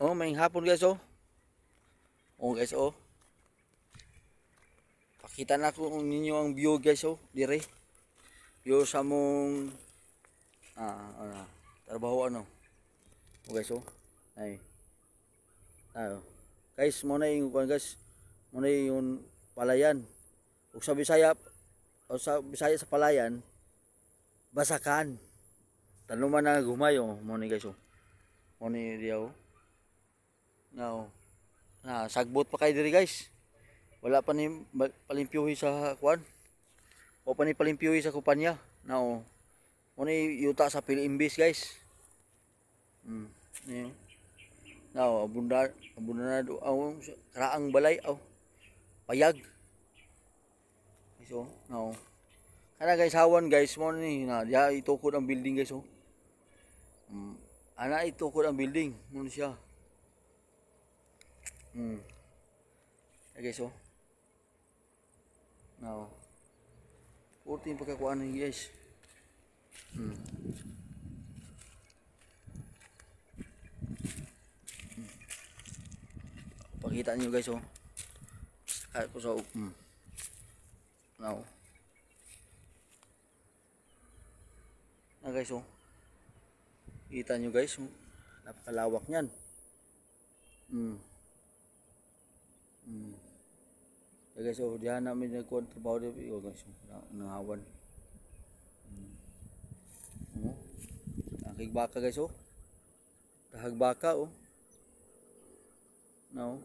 Oh, may hapon guys oh. Oh guys oh. Pakita na ko ninyo ang view guys oh, dire. View sa mong trabaho ano. Oh guys oh. Ay. Ayo. Guys, mo na yung guys. Mo na yung palayan. Ug sa Bisaya o sa Bisaya sa palayan, basakan. Tanuman na gumayo mo ni guys oh. Mo ni diaw. Now, sagbot pa kay diri guys. Wala pa ni palimpyuhi sa kuan. O pa ni palimpyuhi sa kupanya. Now, mo ni yuta sa Piliimbis guys. Ni. Now, abunda na do karaang balay aw. Payag. So, now, kana guys hawan guys mo ni na diha itukod ang building guys oh. Ana itukod ang building mo siya. Guys oh. Now, puti yung pagkakuan ng guys. Pakita niyo guys oh. Ako sa now. Guys oh. Kita niyo guys oh. Napakalawak niyan. Guys oh, diyan namin nagkontrabaho dito guys oh. Nangawan. Nakig baka guys oh. Dahag baka oh. Now.